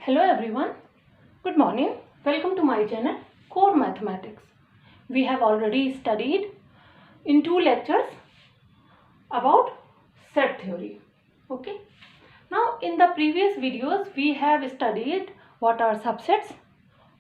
Hello everyone, good morning. Welcome to my channel Core Mathematics. We have already studied in 2 lectures about set theory. Okay. Now in the previous videos we have studied what are subsets,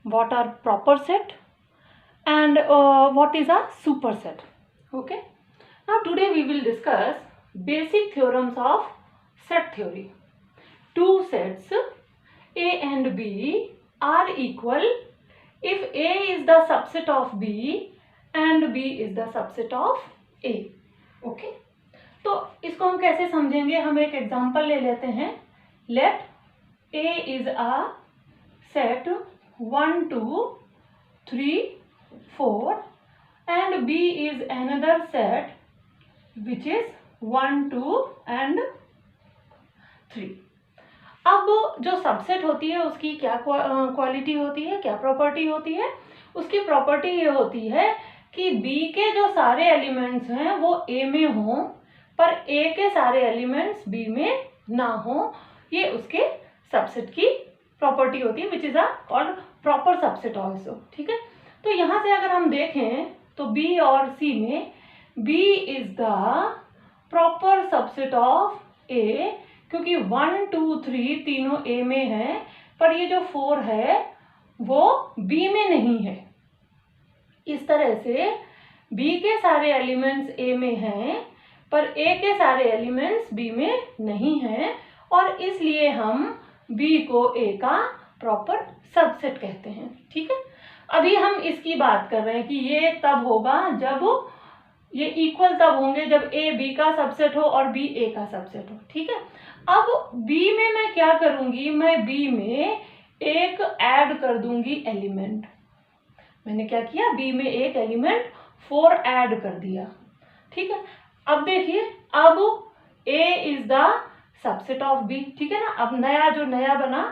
what are proper set and what is a superset. Okay. Now today we will discuss basic theorems of set theory. Two sets A and B are equal if A is the subset of B and B is the subset of A. Okay? तो इसको हम कैसे समझेंगे? हम एक example ले लेते हैं. Let A is a set 1, 2, 3, 4 and B is another set which is 1, 2 and 3. अब जो सबसेट होती है उसकी क्या क्वालिटी होती है, क्या प्रॉपर्टी होती है? उसकी प्रॉपर्टी ये होती है कि B के जो सारे एलिमेंट्स हैं वो A में हों पर A के सारे एलिमेंट्स B में ना हो. ये उसके सबसेट की प्रॉपर्टी होती है which is called proper subset also. ठीक है. तो यहाँ से अगर हम देखें तो B और C में B is the proper subset of A क्योंकि 1, 2, 3 तीनों A में है पर ये जो 4 है वो B में नहीं है. इस तरह से B के सारे एलिमेंट्स A में हैं पर A के सारे एलिमेंट्स B में नहीं हैं और इसलिए हम B को A का प्रॉपर सबसेट कहते हैं. ठीक है. अभी हम इसकी बात कर रहे हैं कि ये तब होगा जब ये इक्वल तब होंगे जब A B का सबसेट हो और B A का सबसेट हो. ठीक है. अब B में मैं क्या करूंगी? मैं B में एक ऐड कर दूंगी एलिमेंट. मैंने क्या किया? B में एक एलिमेंट 4 ऐड कर दिया. ठीक है. अब देखिए अब A is the subset of B. ठीक है ना. अब नया बना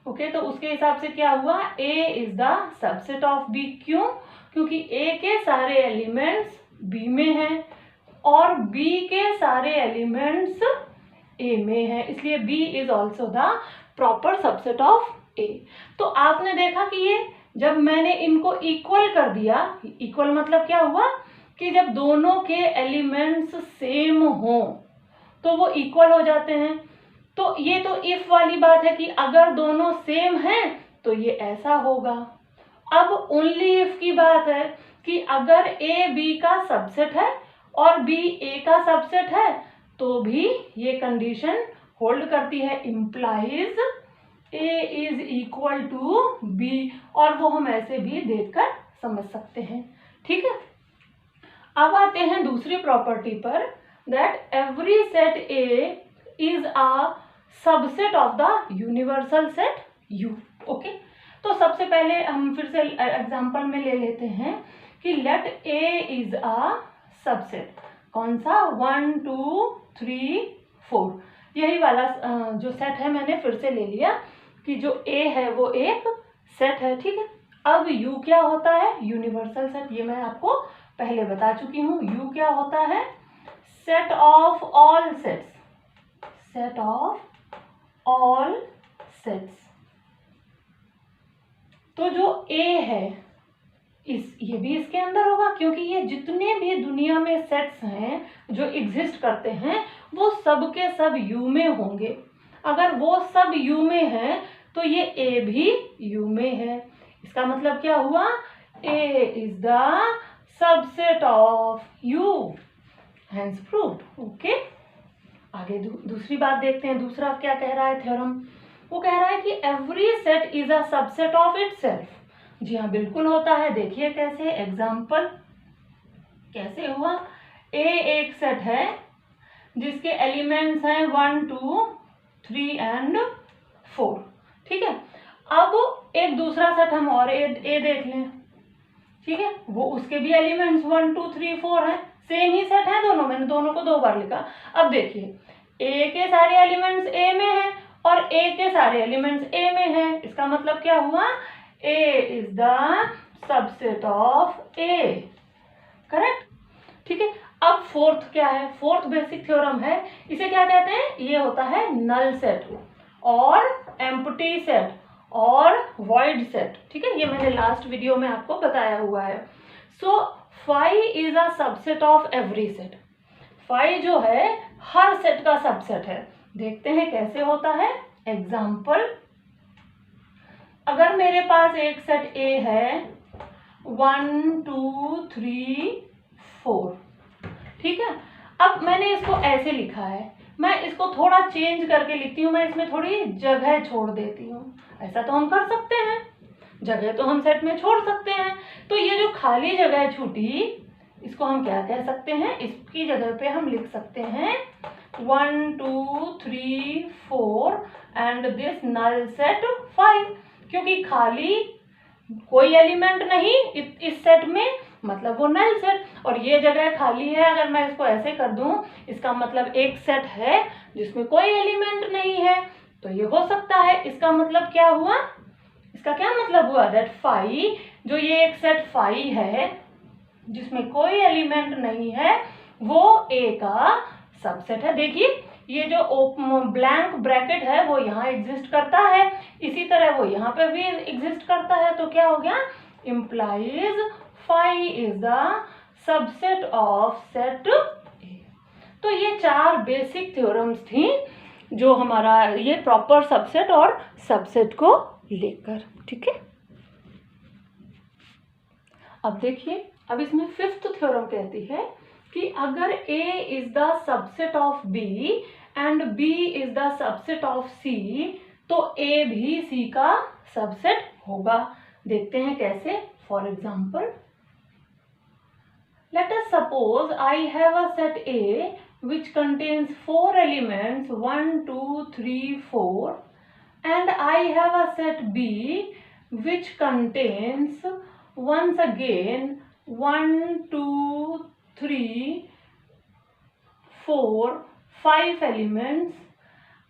ओके तो उसके हिसाब से क्या हुआ? A is the subset of B. क्यों? क्योंकि A के सारे एलिमेंट्स B में हैं और B के सारे एलिमेंट्स A में है इसलिए B is also the proper subset of A. तो आपने देखा कि ये जब मैंने इनको इक्वल कर दिया, इक्वल मतलब क्या हुआ कि जब दोनों के एलिमेंट्स सेम हों तो वो इक्वल हो जाते हैं. तो ये तो इफ वाली बात है कि अगर दोनों सेम हैं तो ये ऐसा होगा. अब ओनली इफ की बात है कि अगर A B का सबसेट है और B A का सबसेट है तो भी ये कंडीशन होल्ड करती है. Implies A is equal to B और वो हम ऐसे भी देखकर समझ सकते हैं. ठीक है. अब आते हैं दूसरी प्रॉपर्टी पर that every set A is a subset of the universal set U. Okay. तो सबसे पहले हम फिर से एग्जांपल में ले लेते हैं कि let A is a subset. कौन सा? 1, 2, 3, 4. यही वाला जो सेट है मैंने फिर से ले लिया कि जो A है वो एक सेट है. ठीक है. अब U क्या होता है? Universal set. ये मैं आपको पहले बता चुकी हूँ. U क्या होता है? Set of all sets. Set of all sets. तो जो A है ये भी इसके अंदर होगा क्योंकि ये जितने भी दुनिया में सेट्स हैं जो एग्जिस्ट करते हैं वो सब के सब U में होंगे. अगर वो सब U में है तो ये A भी U में है. इसका मतलब क्या हुआ? A is the subset of U. Hence proved. Okay. आगे दूसरी बात देखते हैं. दूसरा क्या कह रहा है थ्योरम? वो कह रहा है कि every set is a subset of itself. जी हाँ बिल्कुल होता है. देखिए कैसे. एग्जाम्पल कैसे हुआ? A एक सेट है जिसके एलिमेंट्स हैं 1, 2, 3 एंड 4. ठीक है. अब एक दूसरा सेट हम और A देख लें. ठीक है. वो उसके भी एलिमेंट्स 1, 2, 3, 4 हैं. सेम ही सेट है दोनों. मैंने दोनों को 2 बार लिखा. अब देखिए A के सारे एलिमेंट्स A में हैं और A के सारे एलिमेंट्स A में हैं. इसका मतलब क्या हुआ? A is the subset of A. Correct. ठीक है. अब फोर्थ क्या है? फोर्थ बेसिक थ्योरम है. इसे क्या कहते हैं? ये होता है नल सेट और एम्प्टी सेट और वॉइड सेट। ठीक है, ये मैंने लास्ट वीडियो में आपको बताया हुआ है। So phi is a subset of every set. Phi जो है हर सेट का सबसेट है। देखते हैं कैसे होता है। एग्जाम्पल, अगर मेरे पास एक सेट ए है 1 2 3 4, ठीक है। अब मैंने इसको ऐसे लिखा है, मैं इसको थोड़ा चेंज करके लिखती हूँ, मैं इसमें थोड़ी जगह छोड़ देती हूँ। ऐसा तो हम कर सकते हैं, जगह तो हम सेट में छोड़ सकते हैं। तो ये जो खाली जगह छूटी, इसको हम क्या कह सकते हैं, इसकी जगह पे हम लिख सकते हैं 1 2 3 4 एंड दिस नल सेट 5, क्योंकि खाली कोई एलिमेंट नहीं इस सेट में, मतलब वो नल सेट। और ये जगह खाली है, अगर मैं इसको ऐसे कर दूं, इसका मतलब एक सेट है जिसमें कोई एलिमेंट नहीं है, तो ये हो सकता है। इसका मतलब क्या हुआ, इसका क्या मतलब हुआ, दैट फाई, जो ये एक सेट फाई है जिसमें कोई एलिमेंट नहीं है, वो ए का सबसेट है। देखिए ये जो ब्लैंक ब्रैकेट है वो यहाँ एग्जिस्ट करता है, इसी तरह वो यहाँ पे भी एग्जिस्ट करता है। तो क्या हो गया, implies phi is the subset of set A. तो ये 4 बेसिक थ्योरम्स थी जो हमारा ये प्रॉपर सबसेट और सबसेट को लेकर, ठीक है। अब देखिए, अब इसमें 5th थ्योरम कहती है कि अगर A is the subset of B and B is the subset of C, तो A भी C का सबसेट होगा। देखते हैं कैसे। For example, let us suppose I have a set A which contains 4 elements 1 2 3 4, and I have a set B which contains once again 1 2 3 4 5 elements,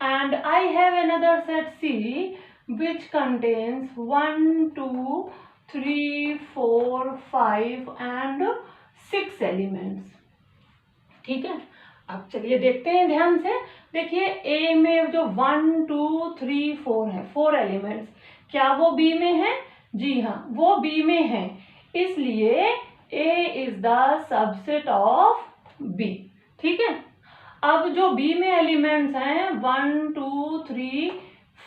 and I have another set C which contains 1 2 3 4 5 and 6 elements. ठीक है, अब चलिए देखते हैं ध्यान से। देखिए ए में जो 1 2 3 4 है, 4 एलिमेंट्स, क्या वो बी में है? जी हाँ, वो बी में है, इसलिए A is the subset of B. ठीक है, अब जो बी में एलिमेंट्स हैं 1 2 3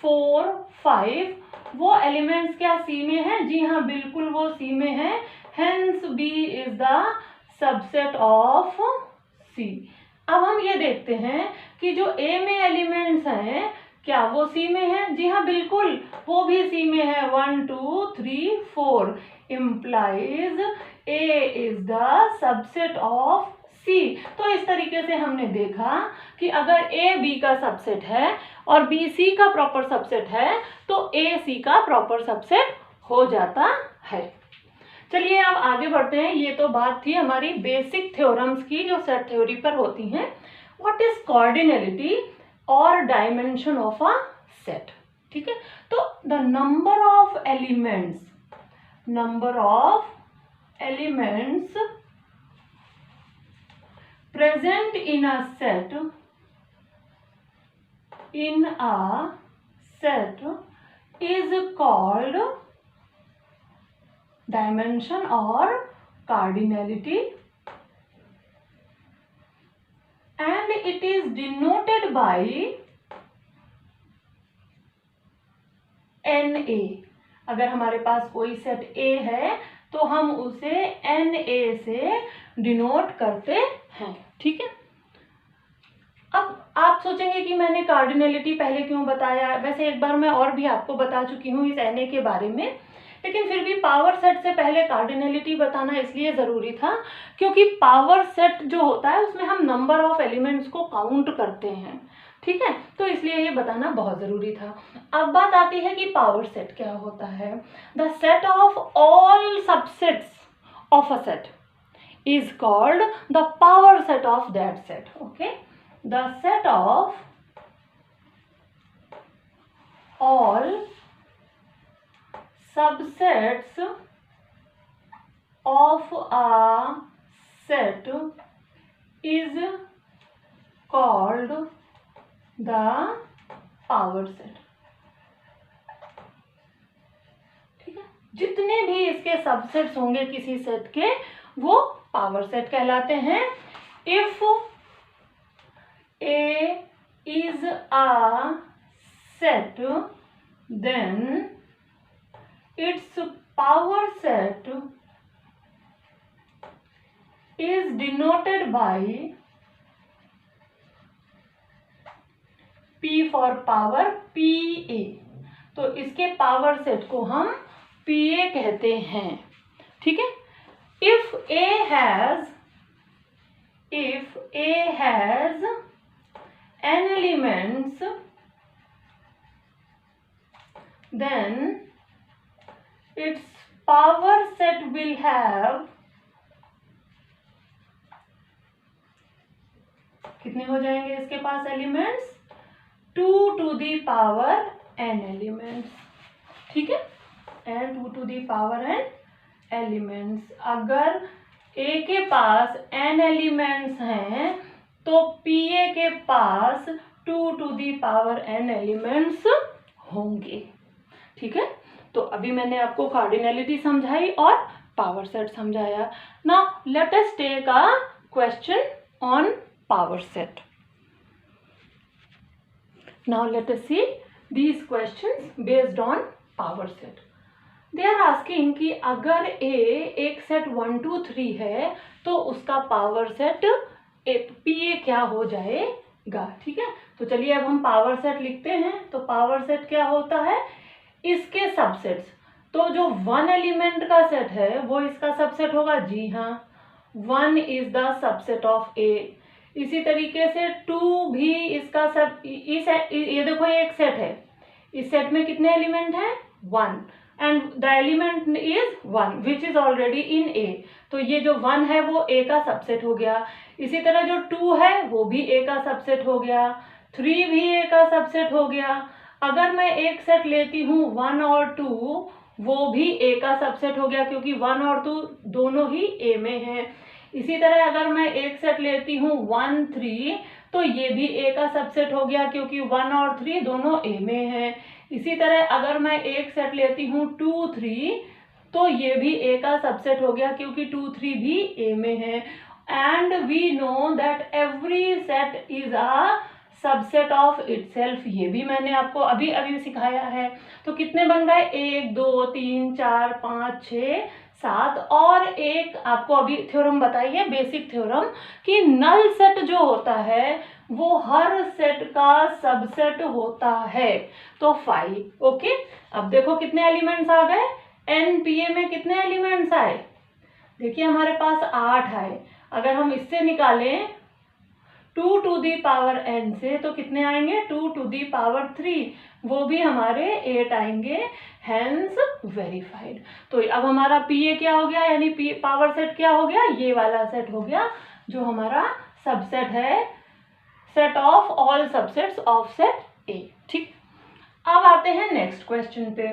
4 5, वो एलिमेंट्स क्या सी में है? जी हाँ, बिल्कुल वो सी में है, hence B is the subset of C. अब हम ये देखते हैं कि जो ए में एलिमेंट्स हैं क्या वो सी में है? जी हाँ, बिल्कुल वो भी सी में है, 1 2 3 4, implies A is the subset of C. तो इस तरीके से हमने देखा कि अगर ए बी का सबसेट है और बी सी का प्रॉपर सबसेट है, तो ए सी का प्रॉपर सबसेट हो जाता है। चलिए अब आगे बढ़ते हैं। ये तो बात थी हमारी बेसिक थ्योरम्स की जो सेट थ्योरी पर होती हैं। व्हाट इज कॉर्डिनलिटी और डायमेंशन ऑफ अ सेट? ठीक है, तो the number of elements present in a set is called dimension or cardinality, and it is denoted by NA। अगर हमारे पास कोई सेट A है तो हम उसे NA से डिनोट करते हैं। ठीक है, अब आप सोचेंगे कि मैंने कार्डिनलिटी पहले क्यों बताया? वैसे एक बार मैं और भी आपको बता चुकी हूँ इस NA के बारे में, लेकिन फिर भी पावर सेट से पहले कार्डिनलिटी बताना इसलिए ज़रूरी था क्योंकि पावर सेट जो होता है उसमें हम नंबर ऑफ एलिमेंट्स को काउंट करते हैं। ठीक है, तो इसलिए ये बताना बहुत ज़रूरी था। अब बात आती है कि पावर सेट क्या होता है। The set of all subsets of a set is called the power set of that set. Okay, the set of all subsets of a set is called the power set. ठीक है, जितने भी इसके subsets होंगे किसी set के वो power set कहलाते हैं। If A is a set, then its power set is denoted by P for power PA। तो इसके पावर सेट को हम PA कहते हैं। ठीक है, if A has n elements, then its power set will have कितने हो जाएंगे इसके पास elements? 2 to the power n elements. ठीक है, and 2 to the power n elements. अगर A के पास n एलिमेंट्स हैं तो PA के पास 2 to the power n elements होंगे। ठीक है, तो अभी मैंने आपको कार्डिनलिटी समझाई और पावर सेट समझाया। Now let us take a question on power set. Now let us see these questions based on power set. They are asking कि अगर A एक सेट 1 2 3 है तो उसका पावर सेट PA क्या हो जाएगा। ठीक है, तो चलिए अब हम पावर सेट लिखते हैं। तो पावर सेट क्या होता है? इसके सबसेट्स। तो जो 1 एलिमेंट का सेट है वो इसका सबसेट होगा। जी हाँ, 1 is the subset of A। इसी तरीके से 2 भी इसका सब ये देखो ये एक सेट है, इस सेट में कितने एलिमेंट हैं? 1 and the element is 1 which is already in A। तो ये जो 1 है वो A का सबसेट हो गया। इसी तरह जो 2 है वो भी A का सबसेट हो गया, 3 भी A का सबसेट हो गया। अगर मैं एक सेट लेती हूँ 1 और 2, वो भी A का सबसेट हो गया क्योंकि 1 और 2 दोनों ही A में हैं। इसी तरह अगर मैं एक सेट लेती हूँ 1 3, तो ये भी A का सबसेट हो गया क्योंकि 1 और 3 दोनों A में हैं। इसी तरह अगर मैं एक सेट लेती हूँ 2 3, तो ये भी A का सबसेट हो गया क्योंकि 2 3 भी A में है। And we know that every set is a subset of itself. ये भी मैंने आपको अभी अभी सिखाया है। तो कितने बन गए? 1 2 3 4 5 6 7 और एक आपको अभी थ्योरम बताइए, बेसिक थ्योरम, कि नल सेट जो होता है वो हर सेट का सबसेट होता है। तो 5। ओके, अब देखो कितने एलिमेंट्स आ गए। NPA में कितने एलिमेंट्स आए? देखिए हमारे पास 8 आए। अगर हम इससे निकालें 2 to the power n से तो कितने आएंगे? 2 to the power 3, वो भी हमारे 8 आएंगे। Hence verified. तो अब हमारा PA क्या हो गया, यानी पावर सेट क्या हो गया? ये वाला सेट हो गया जो हमारा सबसेट है, set of all subsets of set A। ठीक, अब आते हैं नेक्स्ट क्वेश्चन पे।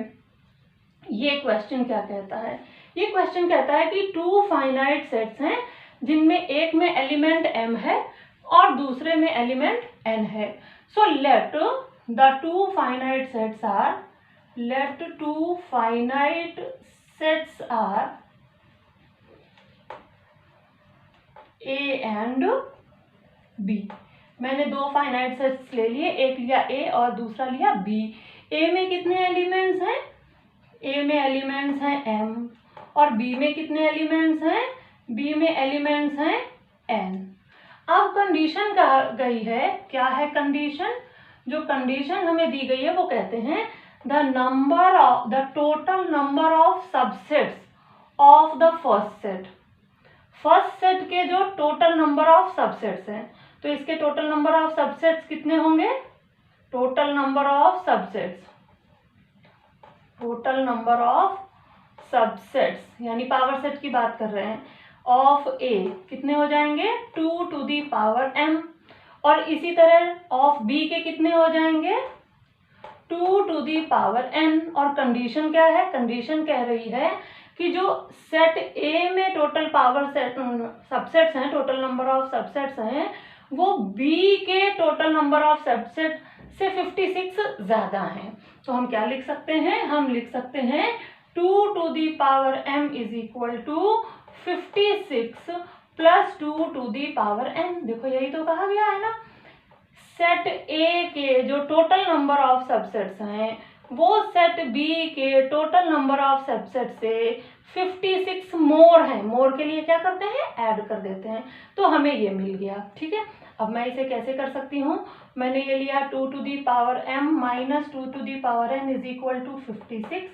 ये क्वेश्चन क्या कहता है? ये क्वेश्चन कहता है कि 2 फाइनाइट सेट्स हैं जिनमें एक में एलिमेंट m है और दूसरे में एलिमेंट n है। So let the 2 finite sets are A and B। मैंने 2 फाइनाइट सेट्स ले लिए, एक लिया A और दूसरा लिया B। A में कितने एलिमेंट्स हैं? A में एलिमेंट्स हैं m और B में कितने एलिमेंट्स हैं? B में एलिमेंट्स हैं n। अब कंडीशन कहा गई है, क्या है कंडीशन? जो कंडीशन हमें दी गई है वो कहते हैं the total number of subsets of the first set. First set के जो टोटल नंबर ऑफ सबसेट्स हैं, तो इसके टोटल नंबर ऑफ सबसेट्स कितने होंगे? टोटल नंबर ऑफ सबसेट्स यानी पावर सेट की बात कर रहे हैं, ऑफ A कितने हो जाएंगे? 2 to the power m। और इसी तरह ऑफ B के कितने हो जाएंगे? 2 to the power n। और कंडीशन क्या है? कंडीशन कह रही है कि जो सेट A में टोटल पावर सेट सबसेट्स हैं, टोटल नंबर ऑफ सबसेट्स हैं, वो B के टोटल नंबर ऑफ सबसेट से 56 ज़्यादा हैं। तो हम क्या लिख सकते हैं, हम लिख सकते हैं 2 to the power m is equal to 56 plus 2 to the power n। देखो यही तो कहा गया है ना, सेट ए के जो टोटल नंबर ऑफ सबसेट्स हैं वो सेट बी के टोटल नंबर ऑफ सबसेट से 56 मोर हैं। मोर के लिए क्या करते हैं, ऐड कर देते हैं, तो हमें ये मिल गया। ठीक है, अब मैं इसे कैसे कर सकती हूँ, मैंने ये लिया 2 to the power m minus 2 to the power n is equal to 56।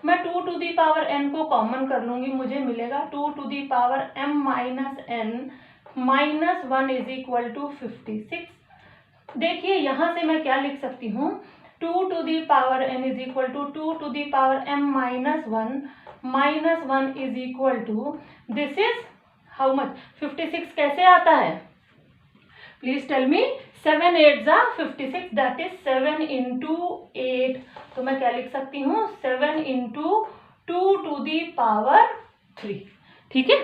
मैं 2 to the power n को कॉमन कर लूँगी, मुझे मिलेगा 2 to the power m minus n minus 1 is equal to 56। देखिए यहाँ से मैं क्या लिख सकती हूँ, 2 to the power n is equal to 2 to the power m minus 1 is equal to this is how much, 56 कैसे आता है, प्लीज टेल मी। 7 8 जा 56, दैट इज 7 इंटू 8। तो मैं क्या लिख सकती हूँ, 7 इंटू 2 to the power 3। ठीक है,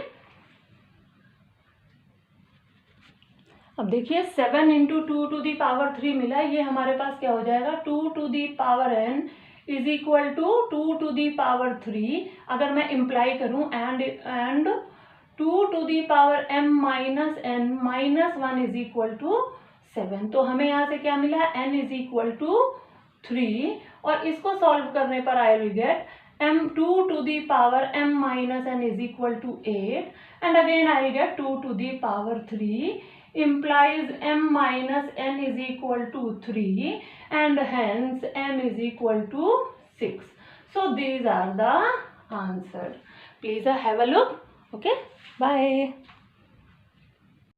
अब देखिए 7 इंटू 2 to the power 3 मिला, ये हमारे पास क्या हो जाएगा, 2 to the power n is equal to 2 to the power 3। अगर मैं इम्प्लाई करूं and 2 to the power m minus n minus 1 is equal to 7, तो हमें यहाँ से क्या मिला, n इज इक्वल टू 3, और इसको सॉल्व करने पर I will get m2 to the power m minus n is equal to 8, and again I get 2 to the power 3 implies m minus n is equal to 3, and hence m is equal to 6. So these are the answers. Please have a look. Okay, bye.